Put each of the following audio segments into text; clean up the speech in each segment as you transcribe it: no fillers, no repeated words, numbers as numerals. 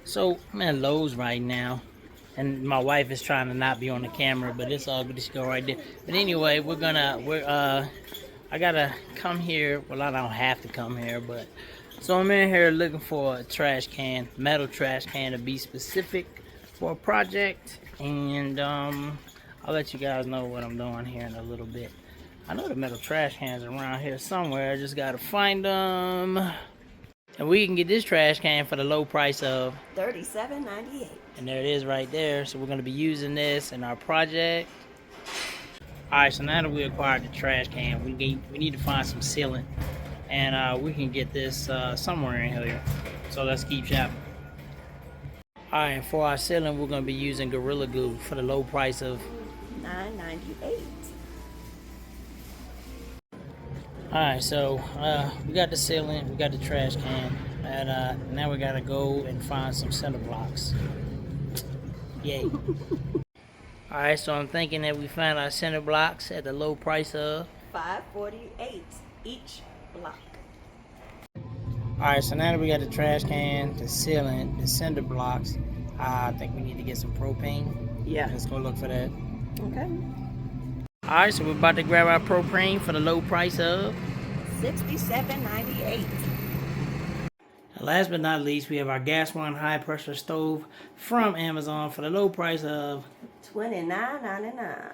So I'm at Lowe's right now, and my wife is trying to not be on the camera, but it's all good. She go right there. But anyway, I gotta come here. Well, I don't have to come here, but so I'm in here looking for a trash can, metal trash can to be specific for a project, and I'll let you guys know what I'm doing here in a little bit. I know the metal trash cans are around here somewhere. I just gotta find them. And we can get this trash can for the low price of $37.98. and there it is right there. So we're going to be using this in our project. Alright, so now that we acquired the trash can, we need to find some sealant. And we can get this somewhere in here. So let's keep shopping. Alright, for our sealant, we're going to be using Gorilla Glue for the low price of $9.98. Alright, so we got the sealant, we got the trash can, and now we gotta go and find some cinder blocks. Yay. Alright, so I'm thinking that we find our cinder blocks at the low price of $5.48 each block. Alright, so now that we got the trash can, the sealant, the cinder blocks, I think we need to get some propane. Yeah. Let's go look for that. Okay. Alright, so we're about to grab our propane for the low price of $67.98. And last but not least, we have our gas one high pressure stove from Amazon for the low price of $29.99.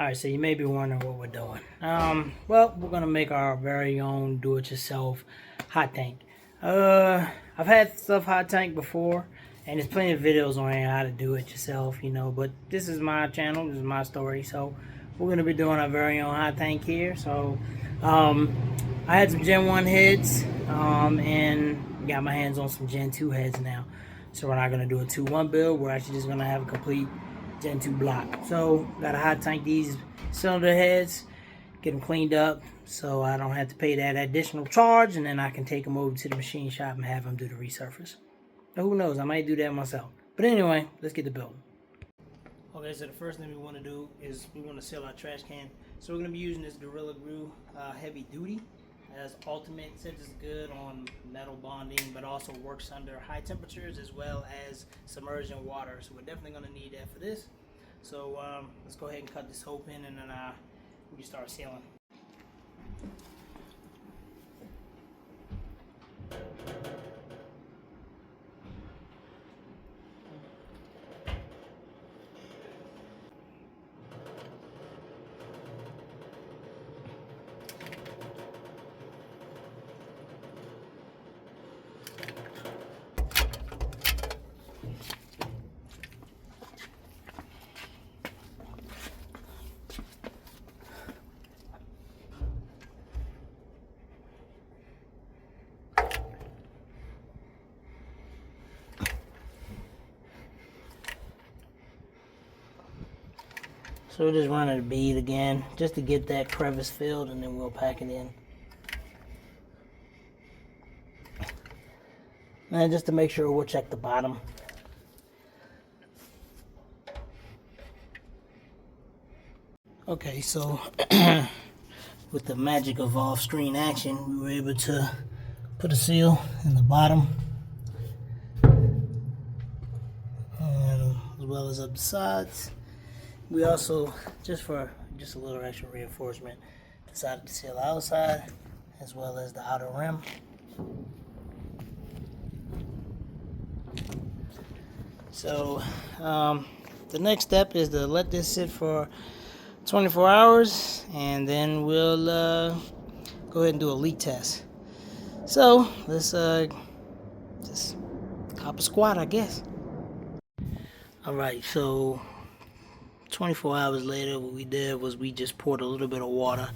Alright, so you may be wondering what we're doing. Well, we're gonna make our very own do-it-yourself hot tank. I've had stuff hot tank before, and there's plenty of videos on here how to do it yourself, you know, but this is my channel, this is my story, so we're gonna be doing our very own hot tank here. So, I had some Gen 1 heads, and got my hands on some Gen 2 heads now. So we're not gonna do a 2-1 build, we're actually just gonna have a complete Gen 2 block. So, gotta hot tank these cylinder heads, get them cleaned up so I don't have to pay that additional charge, and then I can take them over to the machine shop and have them do the resurface. But who knows, I might do that myself. But anyway, let's get the building. Okay, so the first thing we want to do is we want to seal our trash can. So we're going to be using this Gorilla Glue Heavy Duty as ultimate. It says it's good on metal bonding, but also works under high temperatures as well as submerged in water. So we're definitely going to need that for this. So let's go ahead and cut this open, and then we can start sealing. So we're just running a bead again, just to get that crevice filled, and then we'll pack it in. And just to make sure, we'll check the bottom. Okay, so with the magic of off-screen action, we were able to put a seal in the bottom, and as well as up the sides. We also, just for a little extra reinforcement, decided to seal the outside as well as the outer rim. So the next step is to let this sit for 24 hours, and then we'll go ahead and do a leak test. So let's just hop a squat, I guess. Alright, so 24 hours later, what we did was we just poured a little bit of water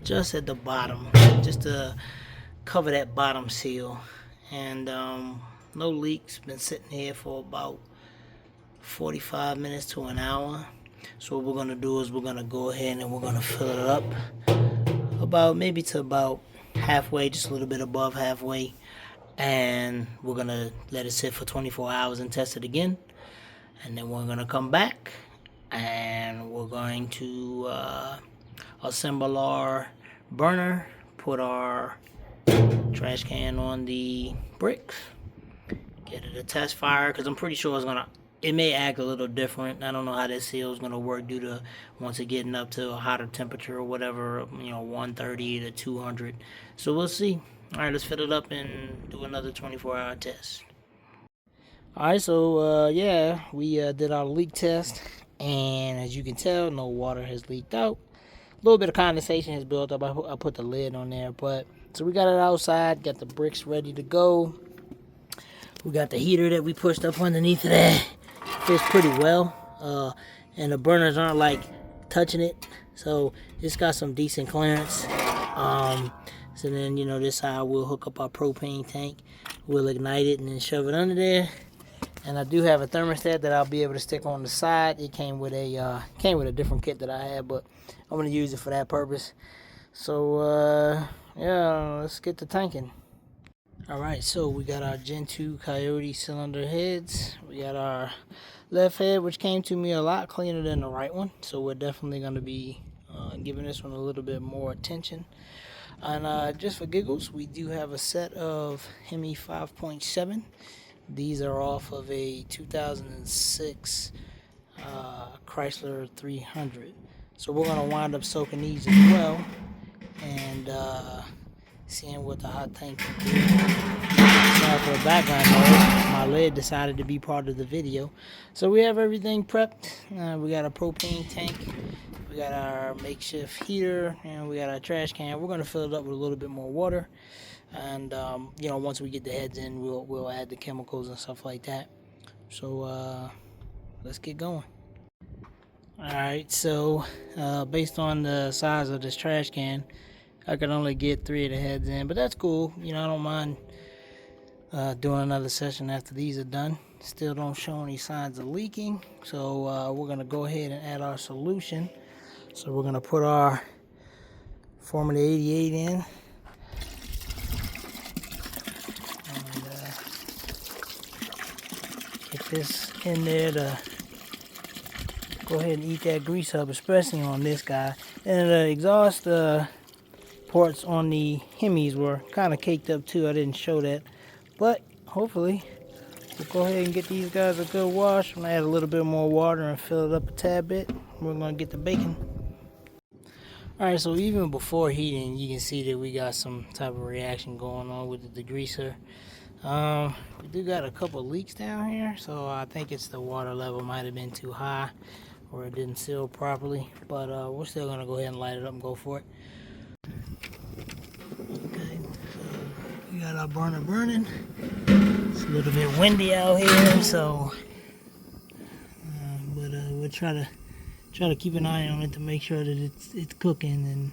just at the bottom, just to cover that bottom seal. And no leaks. Been sitting here for about 45 minutes to an hour. So what we're going to do is we're going to go ahead and we're going to fill it up maybe to about halfway, just a little bit above halfway. And we're going to let it sit for 24 hours and test it again. And then we're going to come back, and we're going to assemble our burner, put our trash can on the bricks, Get it a test fire, because I'm pretty sure it may act a little different. I don't know how this seal is gonna work due to once it getting up to a hotter temperature or whatever, 130 to 200. So we'll see. All right, let's fill it up and do another 24-hour test. All right, so yeah, we did our leak test, and as you can tell, no water has leaked out. A little bit of condensation has built up. I put the lid on there, but so we got it outside, got the bricks ready to go. We got the heater that we pushed up underneath of that. Fits pretty well, and the burners aren't like touching it, so it's got some decent clearance. So then, this side we'll hook up our propane tank. We'll ignite it and then shove it under there. And I do have a thermostat that I'll be able to stick on the side. It came with a different kit that I had, but I'm gonna use it for that purpose. So yeah, let's get to tanking. All right, so we got our Gen 2 Coyote cylinder heads. We got our left head, which came to me a lot cleaner than the right one. So we're definitely gonna be giving this one a little bit more attention. And just for giggles, we do have a set of Hemi 5.7. These are off of a 2006 Chrysler 300. So we're going to wind up soaking these as well and seeing what the hot tank can do. Sorry for the background noise. My lid decided to be part of the video. So we have everything prepped. We got a propane tank. We got our makeshift heater, and we got our trash can. We're going to fill it up with a little bit more water. And once we get the heads in, we'll add the chemicals and stuff like that. So let's get going. Alright, so based on the size of this trash can, I could only get 3 of the heads in, but that's cool. I don't mind doing another session after these are done. Still don't show any signs of leaking, so we're gonna go ahead and add our solution. So we're gonna put our Formula 88 in. Get this in there to go ahead and eat that grease up, especially on this guy. And the exhaust ports on the Hemis were kind of caked up too. I didn't show that, but hopefully we'll go ahead and get these guys a good wash. I'm gonna add a little bit more water and fill it up a tad bit. We're gonna get the bacon. Alright, so even before heating, you can see that we got some type of reaction going on with the degreaser. We do got a couple leaks down here, so I think it's the water level might have been too high or it didn't seal properly, but we're still gonna go ahead and light it up and go for it. Okay, so we got our burner burning. It's a little bit windy out here, so but we'll try to keep an eye on it to make sure that it's cooking and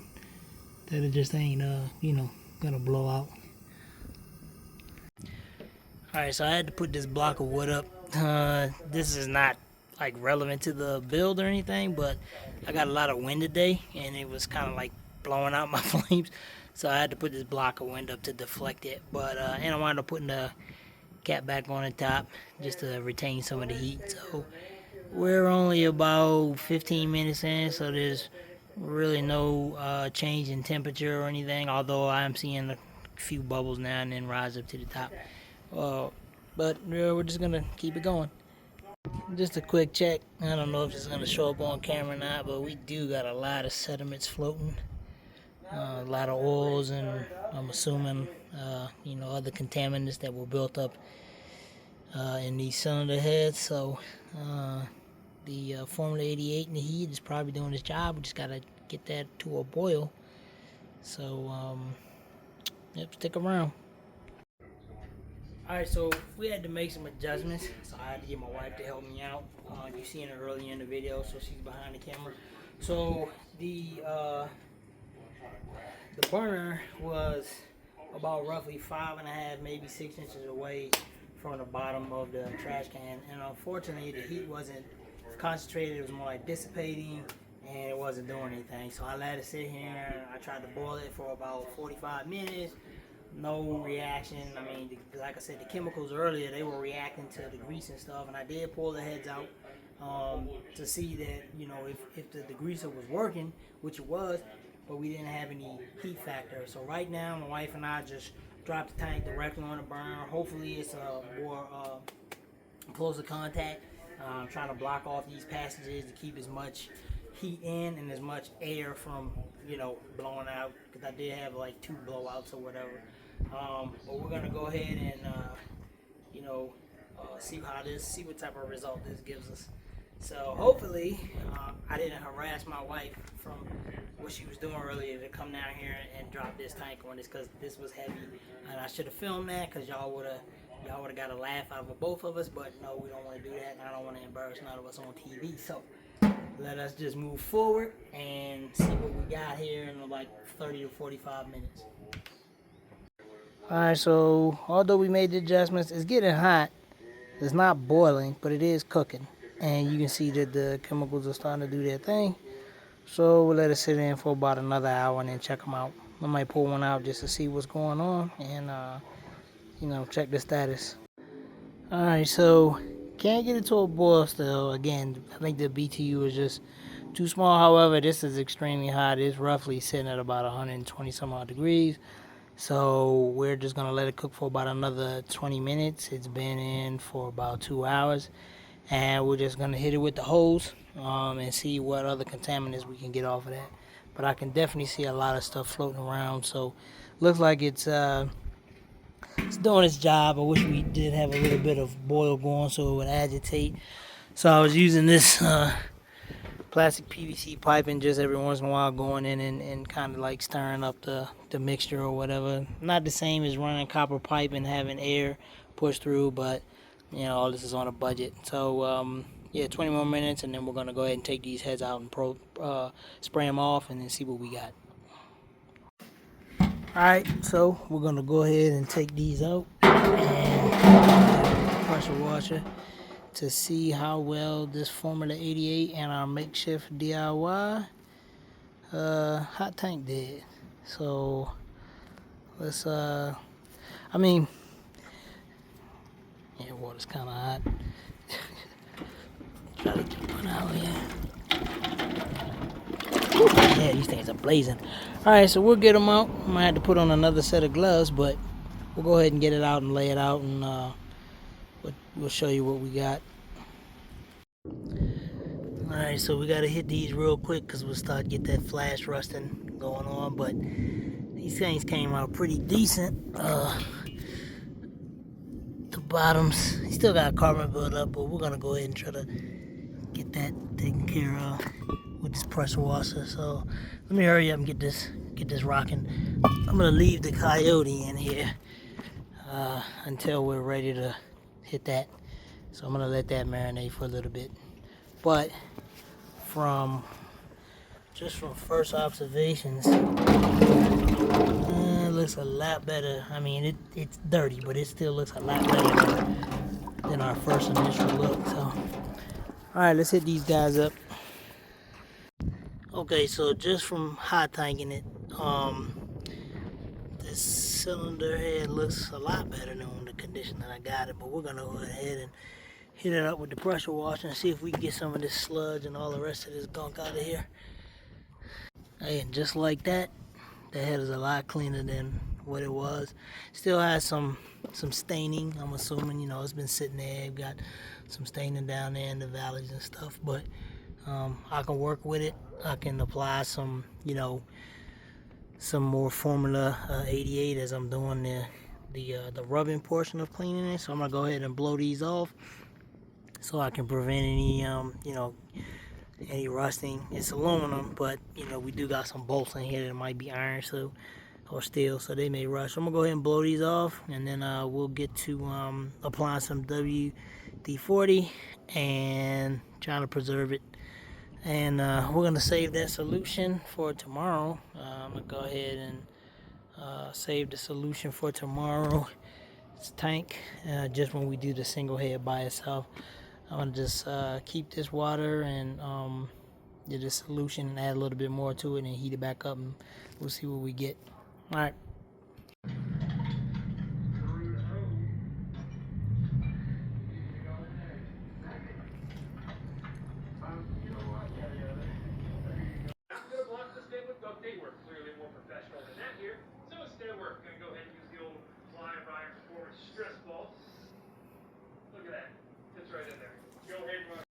that it just ain't gonna blow out. Alright, so I had to put this block of wood up. This is not like relevant to the build or anything, but I got a lot of wind today and it was kind of like blowing out my flames, so I had to put this block of wind up to deflect it. But and I wound up putting the cap back on the top just to retain some of the heat. So we're only about 15 minutes in, so there's really no change in temperature or anything, although I'm seeing a few bubbles now and then rise up to the top. But we're just gonna keep it going. Just a quick check. I don't know if it's gonna show up on camera or not, but we do got a lot of sediments floating, a lot of oils, and I'm assuming other contaminants that were built up in these cylinder heads. So the Formula 88 in the heat is probably doing its job. We just gotta get that to a boil. So yep, stick around. Alright, so we had to make some adjustments, so I had to get my wife to help me out. You seen her earlier in the video, so she's behind the camera. So the burner was about roughly 5.5, maybe 6 inches away from the bottom of the trash can, and unfortunately the heat wasn't concentrated. It was more like dissipating, and it wasn't doing anything. So I let it sit here, and I tried to boil it for about 45 minutes. No reaction. I mean, like I said, the chemicals earlier, they were reacting to the grease and stuff, and I did pull the heads out to see that, if the degreaser was working, which it was, but we didn't have any heat factor. So right now, my wife and I just drop the tank directly on the burner. Hopefully it's more closer contact. I'm trying to block off these passages to keep as much heat in and as much air from, blowing out, because I did have like 2 blowouts or whatever. But we're gonna go ahead and see what type of result this gives us. So hopefully I didn't harass my wife from what she was doing earlier to come down here and drop this tank on this, because this was heavy, and I should have filmed that, because y'all would have got a laugh out of both of us. But no, we don't want to do that, and I don't want to embarrass none of us on TV. So let us just move forward and see what we got here in like 30 to 45 minutes. Alright, so although we made the adjustments, it's getting hot. It's not boiling, but it is cooking. And you can see that the chemicals are starting to do their thing. So we'll let it sit in for about another hour and then check them out. I might pull one out just to see what's going on and, check the status. Alright, so can't get it to a boil still. Again, I think the BTU is just too small. However, this is extremely hot. It's roughly sitting at about 120 some odd degrees. So we're just going to let it cook for about another 20 minutes. It's been in for about 2 hours. And we're just going to hit it with the hose and see what other contaminants we can get off of that. But I can definitely see a lot of stuff floating around. So looks like it's doing its job. I wish we did have a little bit of boil going so it would agitate. So I was using this plastic PVC pipe and just every once in a while going in and kind of like stirring up the mixture or whatever. Not the same as running copper pipe and having air push through, but all this is on a budget. So yeah, 20 more minutes and then we're going to go ahead and take these heads out and spray them off and then see what we got. Alright, so we're going to go ahead and take these out and pressure washer to see how well this Formula 88 and our makeshift DIY hot tank did. So let's water's kind of hot. Try to get one out here. Yeah, these things are blazing. Alright, so we'll get them out. I might have to put on another set of gloves, but we'll go ahead and get it out and lay it out, and we'll show you what we got. Alright, so we gotta hit these real quick because we'll start to get that flash rusting going on, but these things came out pretty decent. The bottoms, still got carbon buildup, but we're gonna go ahead and try to get that taken care of with this pressure washer. So let me hurry up and get this rocking. I'm gonna leave the coyote in here until we're ready to hit that. So I'm gonna let that marinate for a little bit. But from first observations, it looks a lot better. I mean, it's dirty, but it still looks a lot better than our first initial look. So, all right, let's hit these guys up. Okay, so just from hot tanking it, this cylinder head looks a lot better than the condition that I got it. But we're gonna go ahead and hit it up with the pressure washer and see if we can get some of this sludge and all the rest of this gunk out of here. And just like that, the head is a lot cleaner than what it was. Still has some staining. I'm assuming, it's been sitting there. Got some staining down there in the valleys and stuff. But I can work with it. I can apply some more Formula 88 as I'm doing the rubbing portion of cleaning it. So I'm gonna go ahead and blow these off so I can prevent any any rusting. It's aluminum, but we do got some bolts in here that might be iron or steel, so they may rust. So I'm gonna go ahead and blow these off, and then we'll get to applying some WD-40 and trying to preserve it. And we're gonna save that solution for tomorrow. I'm gonna go ahead and save the solution for tomorrow's tank, just when we do the single head by itself. I'm gonna just keep this water and get this solution and add a little bit more to it and heat it back up, and we'll see what we get. All right.